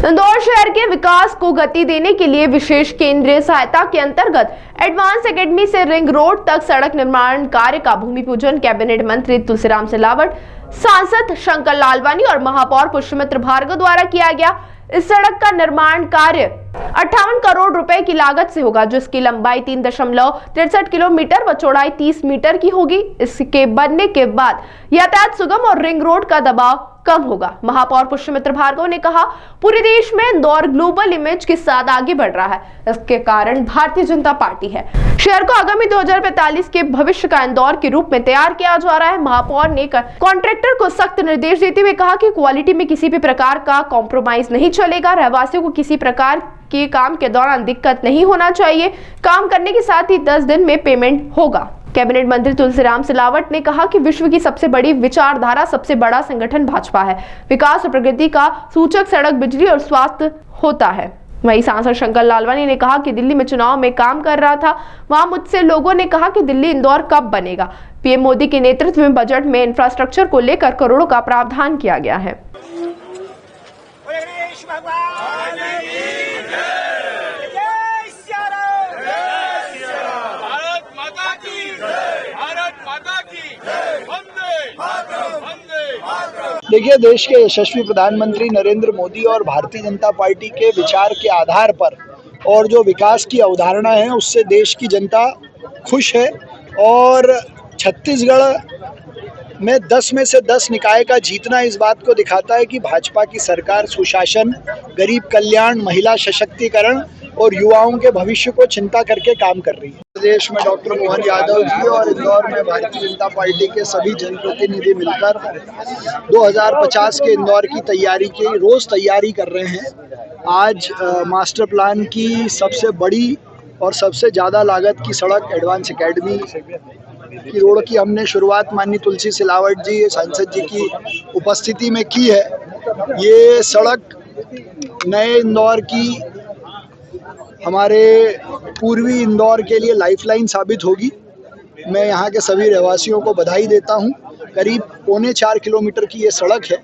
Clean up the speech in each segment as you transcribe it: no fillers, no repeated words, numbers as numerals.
इंदौर शहर के विकास को गति देने के लिए विशेष केंद्रीय सहायता के अंतर्गत एडवांस एकेडमी से रिंग रोड तक सड़क निर्माण कार्य का भूमि पूजन कैबिनेट मंत्री तुलसीराम सिलावट, सांसद शंकर लालवानी और महापौर पुष्पमित्र भार्गव द्वारा किया गया। इस सड़क का निर्माण कार्य 58 करोड़ रुपए की लागत से होगा, जिसकी लंबाई 3.63 किलोमीटर व चौड़ाई 30 मीटर की होगी। इसके बनने के बाद यातायात सुगम और रिंग रोड का दबाव कम होगा। महापौर पुष्पमित्र भार्गव ने कहा, पूरे देश में इंदौर ग्लोबल इमेज के साथ आगे बढ़ रहा है। इसके कारण भारतीय जनता पार्टी है। शहर को आगामी 2045 के भविष्य का इंदौर के रूप में तैयार किया जा रहा है। महापौर ने कॉन्ट्रैक्टर को सख्त निर्देश देते हुए कहा कि क्वालिटी में किसी भी प्रकार का कॉम्प्रोमाइज नहीं चलेगा। रहवासियों को किसी प्रकार के काम के दौरान दिक्कत नहीं होना चाहिए। काम करने के साथ ही 10 दिन में पेमेंट होगा। कैबिनेट मंत्री तुलसीराम सिलावट ने कहा कि विश्व की सबसे बड़ी विचारधारा, सबसे बड़ा संगठन भाजपा है। विकास और प्रगति का सूचक सड़क, बिजली और स्वास्थ्य होता है। वहीं सांसद शंकर लालवानी ने कहा कि दिल्ली में चुनाव में काम कर रहा था, वहां मुझसे लोगों ने कहा कि दिल्ली इंदौर कब बनेगा। पीएम मोदी के नेतृत्व में बजट में इंफ्रास्ट्रक्चर को लेकर करोड़ों का प्रावधान किया गया है। देखिए, देश के यशस्वी प्रधानमंत्री नरेंद्र मोदी और भारतीय जनता पार्टी के विचार के आधार पर और जो विकास की अवधारणा है उससे देश की जनता खुश है। और छत्तीसगढ़ में 10 में से 10 निकाय का जीतना इस बात को दिखाता है कि भाजपा की सरकार सुशासन, गरीब कल्याण, महिला सशक्तिकरण और युवाओं के भविष्य को चिंता करके काम कर रही है। प्रदेश में डॉक्टर मोहन यादव जी और इंदौर में भारतीय जनता पार्टी के सभी जनप्रतिनिधि मिलकर 2050 के इंदौर की तैयारी की रोज तैयारी कर रहे हैं। आज मास्टर प्लान की सबसे बड़ी और सबसे ज़्यादा लागत की सड़क एडवांस एकेडमी की रोड की हमने शुरुआत माननीय तुलसी सिलावट जी सांसद जी की उपस्थिति में की है। ये सड़क नए इंदौर की, हमारे पूर्वी इंदौर के लिए लाइफलाइन साबित होगी। मैं यहाँ के सभी रहवासियों को बधाई देता हूँ। करीब 3.25 किलोमीटर की ये सड़क है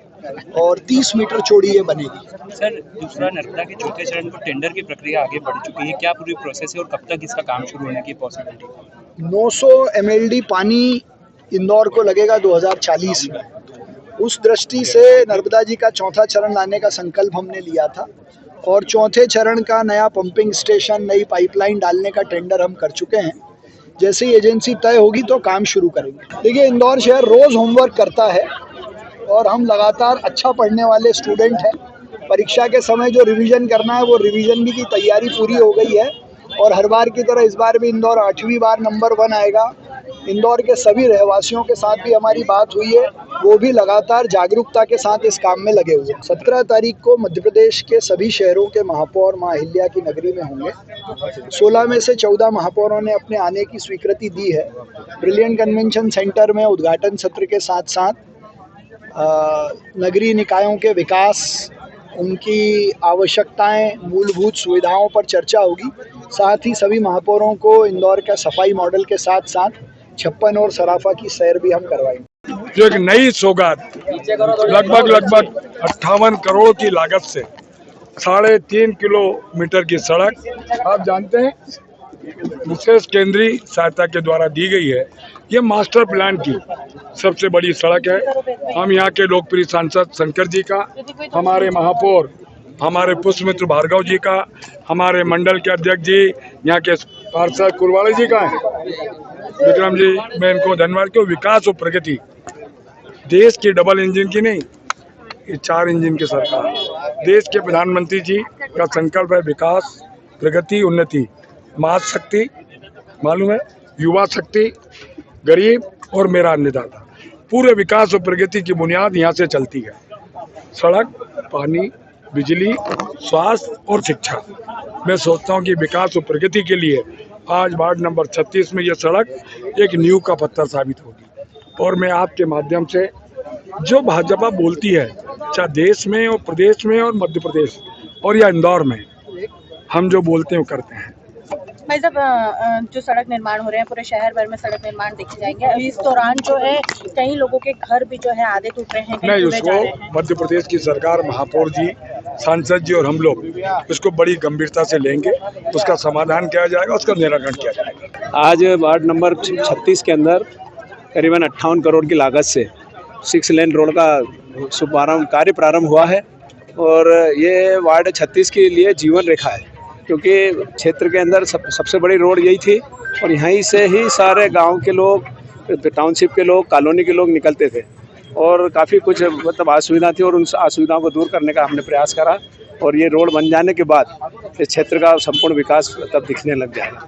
और 30 मीटर चौड़ी ये बनेगी। सर, दूसरा नर्मदा के चौथे चरण को टेंडर की प्रक्रिया आगे बढ़ चुकी है, क्या पूरी प्रोसेस है और कब तक इसका काम शुरू होने की पॉसिबिलिटी? 900 MLD पानी इंदौर को लगेगा 2040 में। उस दृष्टि से नर्मदा जी का चौथा चरण लाने का संकल्प हमने लिया था और चौथे चरण का नया पंपिंग स्टेशन, नई पाइपलाइन डालने का टेंडर हम कर चुके हैं। जैसे ही एजेंसी तय होगी तो काम शुरू करेंगे। देखिए, इंदौर शहर रोज होमवर्क करता है और हम लगातार अच्छा पढ़ने वाले स्टूडेंट हैं। परीक्षा के समय जो रिवीजन करना है वो रिवीजन की तैयारी पूरी हो गई है और हर बार की तरह इस बार भी इंदौर 8वीं बार नंबर 1 आएगा। इंदौर के सभी रहवासियों के साथ भी हमारी बात हुई है, वो भी लगातार जागरूकता के साथ इस काम में लगे हुए हैं। 17 तारीख को मध्य प्रदेश के सभी शहरों के महापौर मां अहिल्या की नगरी में होंगे। 16 में से 14 महापौरों ने अपने आने की स्वीकृति दी है। ब्रिलियंट कन्वेंशन सेंटर में उद्घाटन सत्र के साथ साथ नगरीय निकायों के विकास, उनकी आवश्यकताएं, मूलभूत सुविधाओं पर चर्चा होगी। साथ ही सभी महापौरों को इंदौर का सफाई मॉडल के साथ साथ 56 और सराफा की सैर भी हम करवाएंगे। जो एक नई सौगात लगभग 58 करोड़ की लागत से 3.5 किलोमीटर की सड़क आप जानते हैं विशेष केंद्रीय सहायता के द्वारा दी गई है। ये मास्टर प्लान की सबसे बड़ी सड़क है। हम यहाँ के लोकप्रिय सांसद शंकर जी का, हमारे महापौर हमारे पुष्पमित्र भार्गव जी का, हमारे मंडल के अध्यक्ष जी, यहाँ के पार्षद कुरवाड़े जी का है, विक्रम जी, मैं इनको धन्यवाद क्यों। विकास और प्रगति देश की डबल इंजन की नहीं, ये 4 इंजन की सरकार। देश के प्रधानमंत्री जी का संकल्प है विकास, प्रगति, उन्नति। महाशक्ति मालूम है, युवा शक्ति, गरीब और मेरा अन्नदाता। पूरे विकास और प्रगति की बुनियाद यहाँ से चलती है। सड़क, पानी, बिजली, स्वास्थ्य और शिक्षा। मैं सोचता हूँ कि विकास और प्रगति के लिए आज वार्ड नंबर 36 में ये सड़क एक नींव का पत्थर साबित होगी। और मैं आपके माध्यम से जो भाजपा बोलती है, चाहे देश में और प्रदेश में और मध्य प्रदेश और या इंदौर में, हम जो बोलते हैं वो करते हैं। भाई साहब, जो सड़क निर्माण हो रहे हैं पूरे शहर भर में सड़क निर्माण देखे जाएंगे। इस दौरान जो है कई लोगों के घर भी जो है आधे टूट रहे हैं, नहीं, उसको मध्य प्रदेश की सरकार, महापौर जी सांसद जी और हम लोग इसको बड़ी गंभीरता से लेंगे, उसका समाधान किया जाएगा, उसका निराकरण किया जाएगा। आज वार्ड नंबर 36 के अंदर करीबन 58 करोड़ की लागत से 6 लेन रोड का कार्य प्रारंभ हुआ है और ये वार्ड 36 के लिए जीवन रेखा है, क्योंकि क्षेत्र के अंदर सबसे बड़ी रोड यही थी और यहीं से ही सारे गांव के लोग, टाउनशिप के लोग, कॉलोनी के लोग निकलते थे और काफ़ी कुछ मतलब असुविधा थी और उन असुविधाओं को दूर करने का हमने प्रयास करा और ये रोड बन जाने के बाद इस क्षेत्र का संपूर्ण विकास तब दिखने लग जाएगा।